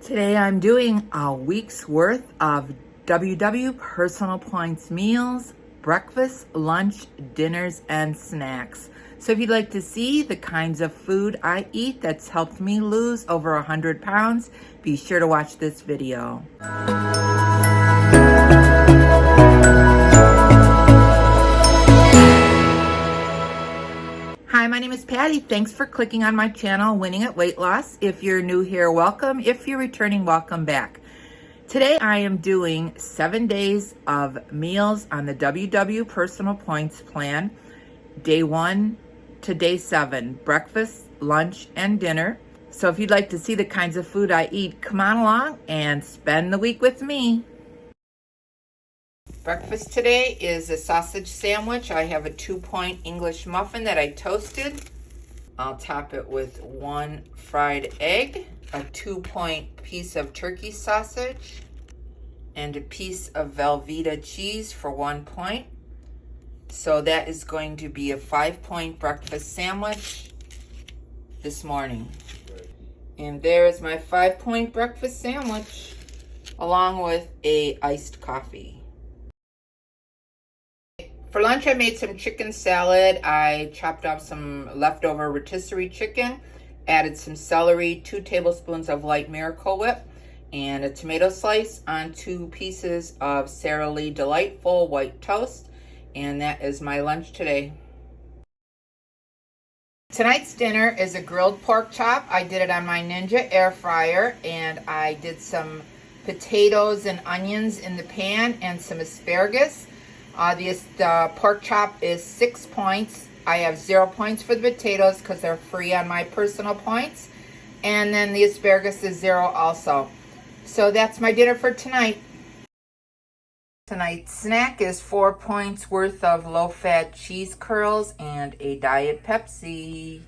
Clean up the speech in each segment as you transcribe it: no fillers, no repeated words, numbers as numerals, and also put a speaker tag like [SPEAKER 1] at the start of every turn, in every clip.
[SPEAKER 1] Today I'm doing a week's worth of WW Personal Points meals, breakfast, lunch, dinners, and snacks. So if you'd like to see the kinds of food I eat that's helped me lose over 100 pounds, be sure to watch this video. Hi, my name is Patty. Thanks for clicking on my channel, Winning at Weight Loss. If you're new here, welcome. If you're returning, welcome back. Today I am doing 7 days of meals on the WW Personal Points Plan, day 1 to day 7, breakfast, lunch, and dinner. So if you'd like to see the kinds of food I eat, come on along and spend the week with me. Breakfast today is a sausage sandwich. I have a 2-point English muffin that I toasted. I'll top it with 1 fried egg, a 2-point piece of turkey sausage, and a piece of Velveeta cheese for 1 point. So that is going to be a 5-point breakfast sandwich this morning. And there is my 5-point breakfast sandwich, along with a iced coffee. For lunch, I made some chicken salad. I chopped up some leftover rotisserie chicken, added some celery, 2 tablespoons of light Miracle Whip, and a tomato slice on 2 pieces of Sara Lee Delightful white toast. And that is my lunch today. Tonight's dinner is a grilled pork chop. I did it on my Ninja air fryer, and I did some potatoes and onions in the pan and some asparagus. The pork chop is 6 points. I have 0 points for the potatoes because they're free on my personal points. And then the asparagus is 0 also. So that's my dinner for tonight. Tonight's snack is 4 points worth of low-fat cheese curls and a Diet Pepsi.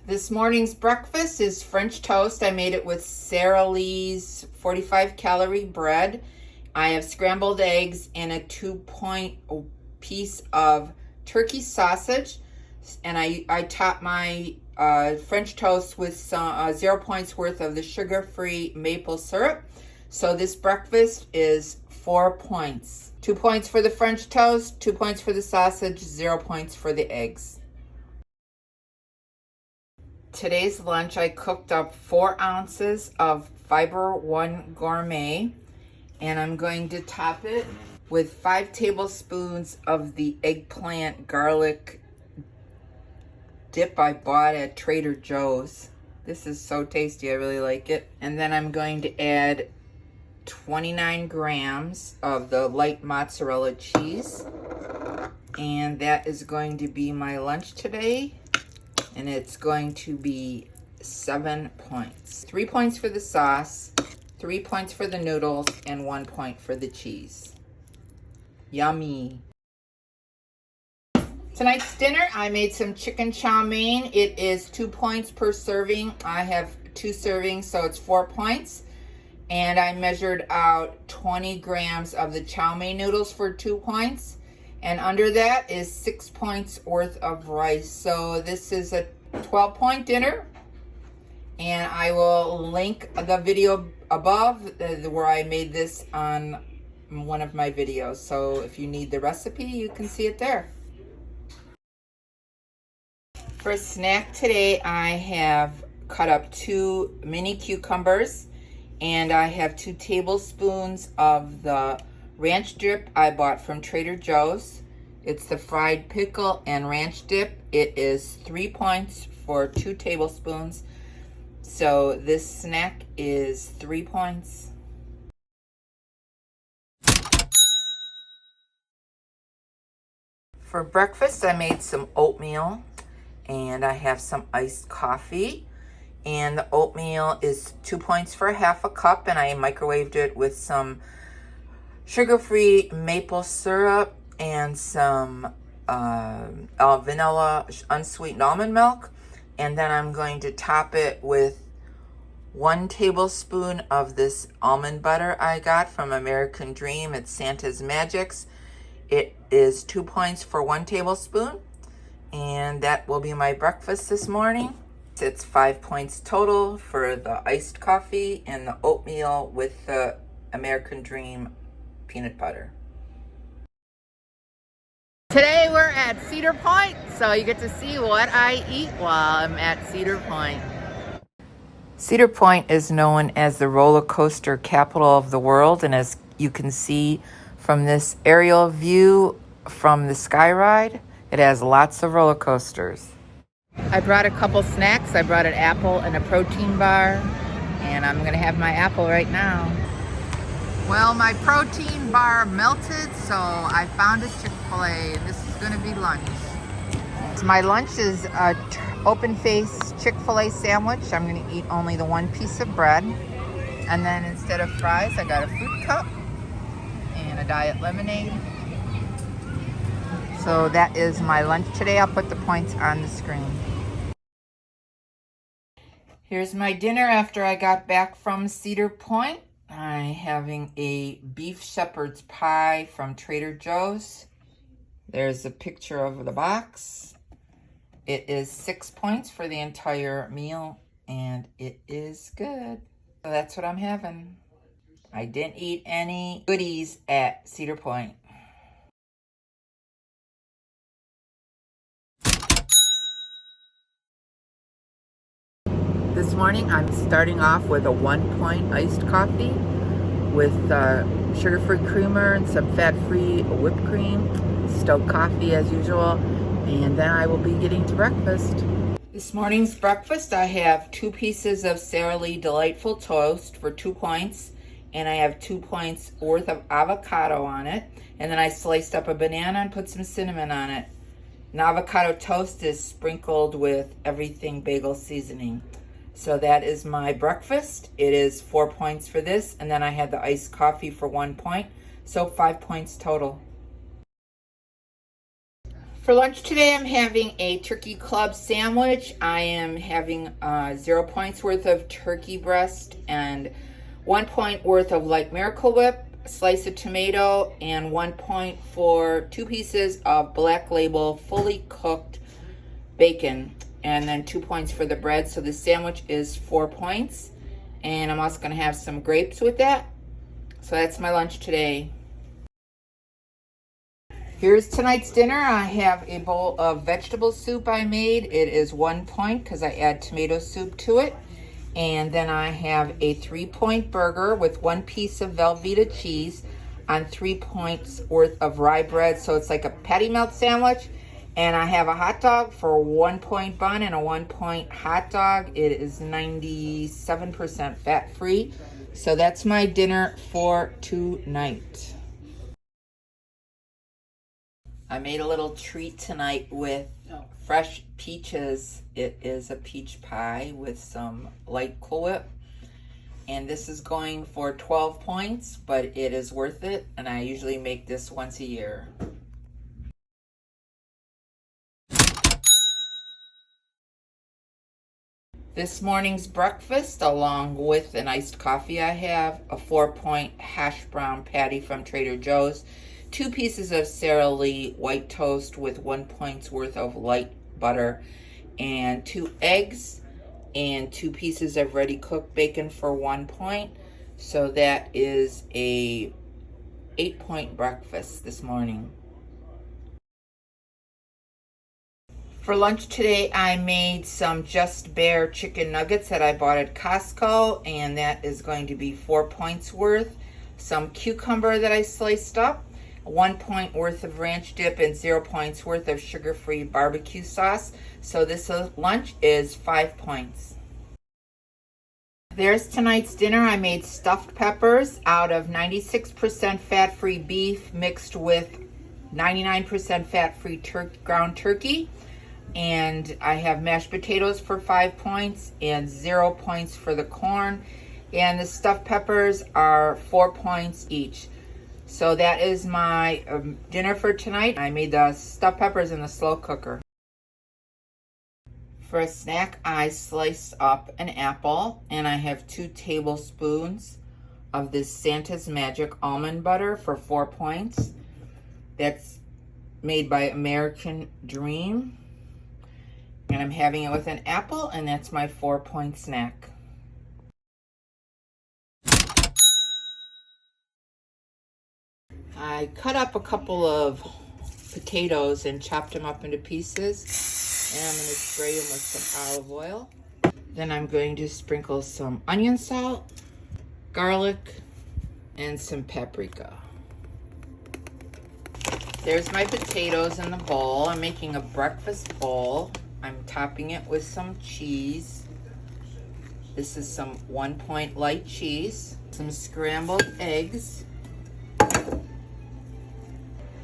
[SPEAKER 1] This morning's breakfast is French toast. I made it with Sara Lee's 45-calorie bread. I have scrambled eggs and a 2-point piece of turkey sausage. And I top my French toast with some 0 points worth of the sugar-free maple syrup. So this breakfast is 4 points. 2 points for the French toast, 2 points for the sausage, 0 points for the eggs. Today's lunch, I cooked up 4 ounces of Fiber One Gourmet, and I'm going to top it with 5 tablespoons of the eggplant garlic dip I bought at Trader Joe's. This is so tasty, I really like it. And then I'm going to add 29 grams of the light mozzarella cheese, and that is going to be my lunch today. And it's going to be 7 points. 3 points for the sauce, 3 points for the noodles, and 1 point for the cheese. Yummy. Tonight's dinner, I made some chicken chow mein. It is 2 points per serving. I have 2 servings, so it's 4 points. And I measured out 20 grams of the chow mein noodles for 2 points. And under that is 6 points worth of rice. So this is a 12-point dinner. And I will link the video above where I made this on one of my videos. So if you need the recipe, you can see it there. For a snack today, I have cut up 2 mini cucumbers. And I have 2 tablespoons of the ranch dip I bought from Trader Joe's. It's the fried pickle and ranch dip. It is 3 points for 2 tablespoons. So this snack is 3 points. For breakfast, I made some oatmeal, and I have some iced coffee. And the oatmeal is 2 points for half a cup, and I microwaved it with some sugar-free maple syrup and some vanilla unsweetened almond milk. And then I'm going to top it with 1 tablespoon of this almond butter I got from American Dream. It's Santa's Magics. It is 2 points for 1 tablespoon. and that will be my breakfast this morning. It's 5 points total for the iced coffee and the oatmeal with the American Dream peanut butter. Today we're at Cedar Point, so you get to see what I eat while I'm at Cedar Point. Cedar Point is known as the roller coaster capital of the world, and as you can see from this aerial view from the Sky Ride, it has lots of roller coasters. I brought a couple snacks. I brought an apple and a protein bar, and I'm gonna have my apple right now. Well, my protein bar melted, so I found a Chick-fil-A, and this is gonna be lunch. So my lunch is a open-faced Chick-fil-A sandwich. I'm gonna eat only the one piece of bread. And then instead of fries, I got a fruit cup and a diet lemonade. So that is my lunch today. I'll put the points on the screen. Here's my dinner after I got back from Cedar Point. I'm having a beef shepherd's pie from Trader Joe's. There's a picture of the box. It is 6 points for the entire meal, and it is good. So that's what I'm having. I didn't eat any goodies at Cedar Point. This morning, I'm starting off with a 1 point iced coffee with sugar-free creamer and some fat-free whipped cream, stoked coffee as usual, and then I will be getting to breakfast. This morning's breakfast, I have 2 pieces of Sara Lee Delightful Toast for 2 points, and I have 2 points worth of avocado on it, and then I sliced up a banana and put some cinnamon on it. An avocado toast is sprinkled with everything bagel seasoning. So that is my breakfast. It is 4 points for this, and then I had the iced coffee for 1 point, so 5 points total. For lunch today, I'm having a turkey club sandwich. I am having 0 points worth of turkey breast and 1 point worth of light Miracle Whip, a slice of tomato, and 1 point for 2 pieces of Black Label fully cooked bacon, and then 2 points for the bread. So the sandwich is 4 points, and I'm also going to have some grapes with that. So that's my lunch today. Here's tonight's dinner. I have a bowl of vegetable soup I made. It is 1 point because I add tomato soup to it. And then I have a 3 point burger with 1 piece of Velveeta cheese on 3 points worth of rye bread. So it's like a patty melt sandwich. And I have a hot dog for a 1 point bun and a 1 point hot dog. It is 97% fat free. So that's my dinner for tonight. I made a little treat tonight with fresh peaches. It is a peach pie with some light Cool Whip. And this is going for 12 points, but it is worth it. And I usually make this once a year. This morning's breakfast, along with an iced coffee, I have a 4 point hash brown patty from Trader Joe's, 2 pieces of Sara Lee white toast with 1 point's worth of light butter, and 2 eggs, and 2 pieces of ready cooked bacon for 1 point. So that is a 8 point breakfast this morning. For lunch today, I made some Just Bare chicken nuggets that I bought at Costco, and that is going to be 4 points worth. Some cucumber that I sliced up, 1 point worth of ranch dip, and 0 points worth of sugar-free barbecue sauce. So this lunch is 5 points. There's tonight's dinner. I made stuffed peppers out of 96% fat-free beef mixed with 99% fat-free ground turkey. And I have mashed potatoes for 5 points and 0 points for the corn. And the stuffed peppers are 4 points each. So that is my dinner for tonight. I made the stuffed peppers in the slow cooker. For a snack, I sliced up an apple, and I have 2 tablespoons of this Santa's Magic almond butter for 4 points. That's made by American Dream. And I'm having it with an apple, and that's my 4-point snack. I cut up a couple of potatoes and chopped them up into pieces, and I'm going to spray them with some olive oil. Then I'm going to sprinkle some onion salt, garlic, and some paprika. There's my potatoes in the bowl. I'm making a breakfast bowl. I'm topping it with some cheese. This is some 1-point light cheese, some scrambled eggs,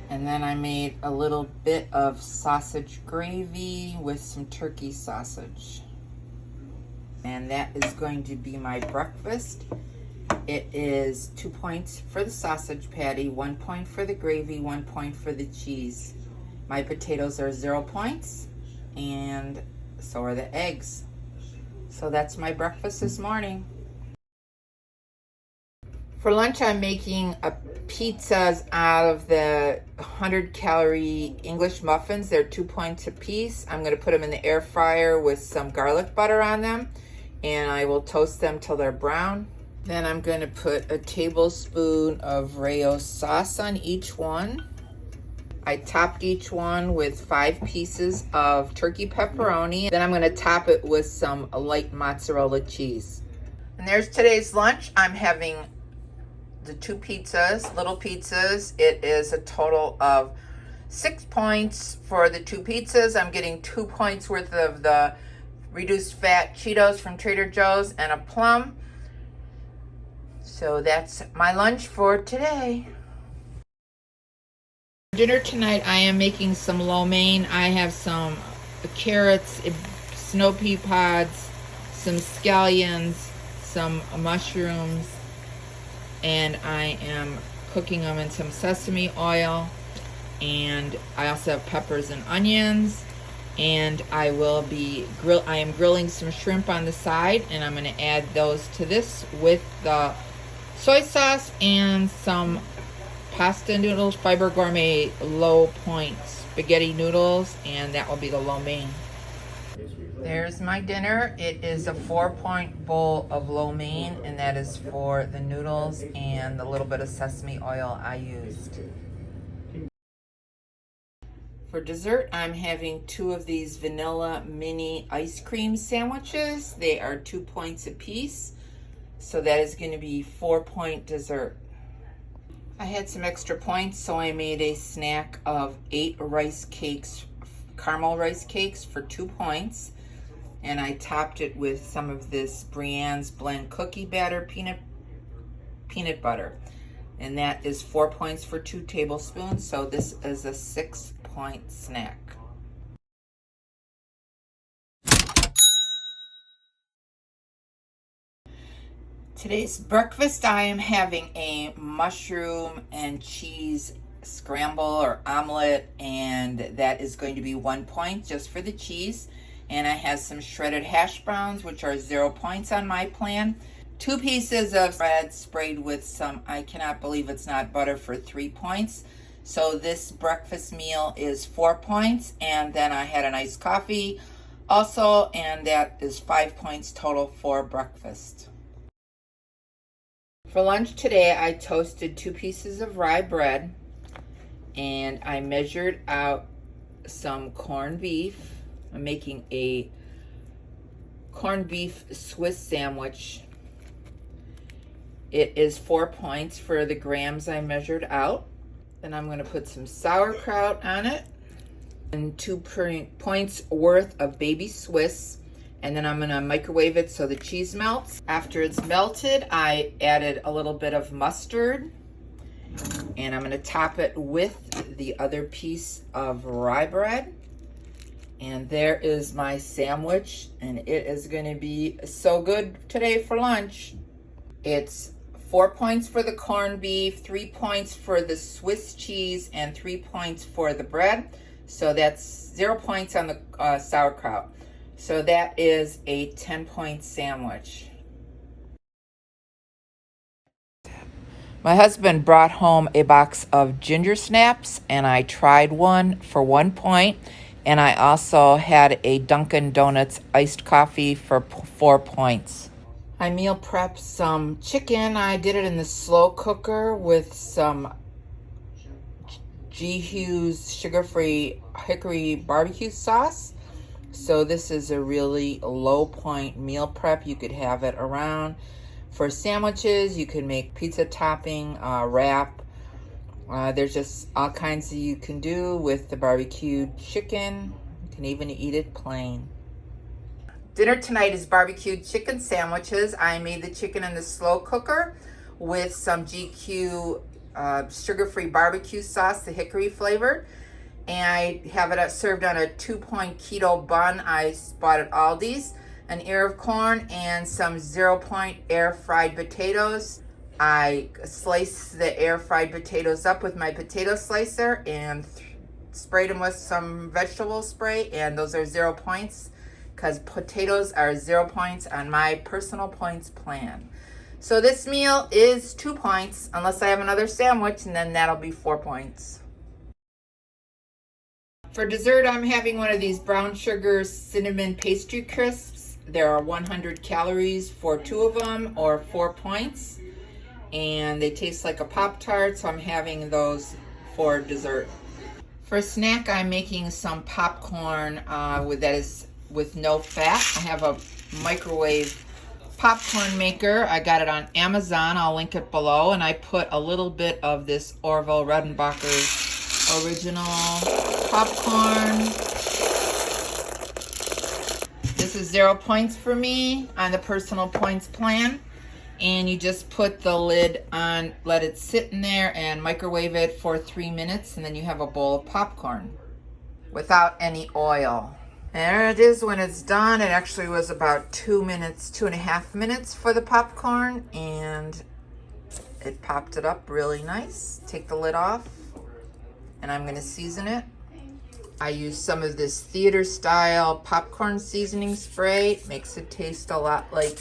[SPEAKER 1] and then I made a little bit of sausage gravy with some turkey sausage. And that is going to be my breakfast. It is 2 points for the sausage patty, 1 point for the gravy, 1 point for the cheese. My potatoes are 0 points, and so are the eggs. So that's my breakfast this morning. For lunch, I'm making pizzas out of the 100-calorie English muffins. They're 2 points a piece. I'm going to put them in the air fryer with some garlic butter on them, and I will toast them till they're brown. Then I'm going to put a tablespoon of Rayo sauce on each one. I topped each one with 5 pieces of turkey pepperoni. Then I'm going to top it with some light mozzarella cheese. And there's today's lunch. I'm having the 2 pizzas, little pizzas. It is a total of 6 points for the 2 pizzas. I'm getting 2 points worth of the reduced fat Cheetos from Trader Joe's and a plum. So that's my lunch for today. Dinner tonight, I am making some lo mein. I have some carrots, snow pea pods, some scallions, some mushrooms, and I am cooking them in some sesame oil. And I also have peppers and onions. And I am grilling some shrimp on the side, and I'm going to add those to this with the soy sauce and some pasta noodles, Fiber Gourmet low point spaghetti noodles, and that will be the lo mein. There's my dinner. It is a 4-point bowl of lo mein, and that is for the noodles and the little bit of sesame oil I used. For dessert, I'm having 2 of these vanilla mini ice cream sandwiches. They are 2 points a piece, so that is going to be 4-point dessert. I had some extra points, so I made a snack of 8 rice cakes, caramel rice cakes for 2 points, and I topped it with some of this Brienne's Blend cookie batter peanut butter, and that is 4 points for 2 tablespoons, so this is a 6-point snack. Today's breakfast, I am having a mushroom and cheese scramble or omelet, and that is going to be 1 point just for the cheese. And I have some shredded hash browns, which are 0 points on my plan. 2 pieces of bread sprayed with some, I cannot believe it's not butter, for 3 points. So this breakfast meal is 4 points, and then I had an iced coffee also, and that is 5 points total for breakfast. For lunch today, I toasted 2 pieces of rye bread, and I measured out some corned beef. I'm making a corned beef Swiss sandwich. It is 4 points for the grams I measured out. Then I'm going to put some sauerkraut on it and 2 points worth of baby Swiss. And then I'm going to microwave it so the cheese melts. After it's melted, I added a little bit of mustard. And I'm going to top it with the other piece of rye bread. And there is my sandwich. And it is going to be so good today for lunch. It's 4 points for the corned beef, 3 points for the Swiss cheese, and 3 points for the bread. So that's 0 points on the sauerkraut. So that is a 10-point sandwich. My husband brought home a box of ginger snaps, and I tried one for 1 point. And I also had a Dunkin' Donuts iced coffee for 4 points. I meal prepped some chicken. I did it in the slow cooker with some G. Hughes sugar-free hickory barbecue sauce. So this is a really low point meal prep. You could have it around for sandwiches. You could make pizza topping, wrap. There's just all kinds that you can do with the barbecued chicken. You can even eat it plain. Dinner tonight is barbecued chicken sandwiches. I made the chicken in the slow cooker with some GQ sugar-free barbecue sauce, the hickory flavored. And I have it served on a 2-point keto bun I bought at Aldi's, an ear of corn, and some 0-point air fried potatoes. I sliced the air fried potatoes up with my potato slicer and sprayed them with some vegetable spray, and those are 0 points because potatoes are 0 points on my personal points plan. So this meal is 2 points unless I have another sandwich, and then that'll be 4 points. For dessert, I'm having one of these brown sugar cinnamon pastry crisps. There are 100 calories for 2 of them, or 4 points. And they taste like a Pop-Tart, so I'm having those for dessert. For a snack, I'm making some popcorn with no fat. I have a microwave popcorn maker. I got it on Amazon. I'll link it below. And I put a little bit of this Orville Redenbacher's original popcorn. This is 0 points for me on the personal points plan. And you just put the lid on, let it sit in there, and microwave it for 3 minutes, and then you have a bowl of popcorn without any oil. There it is when it's done. It actually was about 2 minutes, 2.5 minutes for the popcorn, and it popped it up really nice. Take the lid off, and I'm gonna season it. I use some of this theater style popcorn seasoning spray. It makes it taste a lot like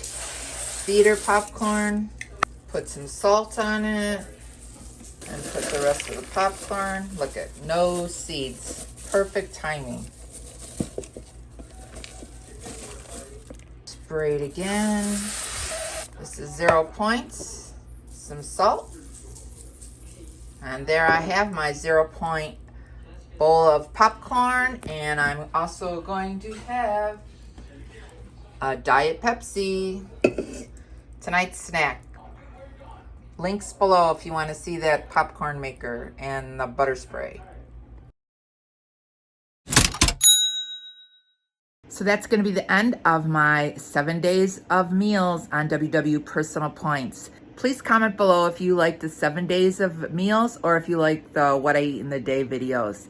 [SPEAKER 1] theater popcorn. Put some salt on it and put the rest of the popcorn. Look at no seeds. Perfect timing. Spray it again. This is 0 points. Some salt. And there I have my 0 point bowl of popcorn. And I'm also going to have a Diet Pepsi. Tonight's snack. Links below if you want to see that popcorn maker and the butter spray. So that's going to be the end of my 7 days of meals on WW Personal Points. Please comment below if you like the 7 days of meals or if you like the what I eat in the day videos.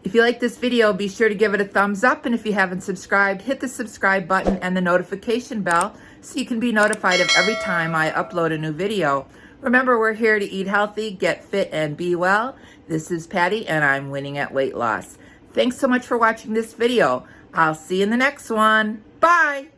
[SPEAKER 1] If you like this video, be sure to give it a thumbs up. And if you haven't subscribed, hit the subscribe button and the notification bell so you can be notified of every time I upload a new video. Remember, we're here to eat healthy, get fit, and be well. This is Patty, and I'm winning at weight loss. Thanks so much for watching this video. I'll see you in the next one. Bye.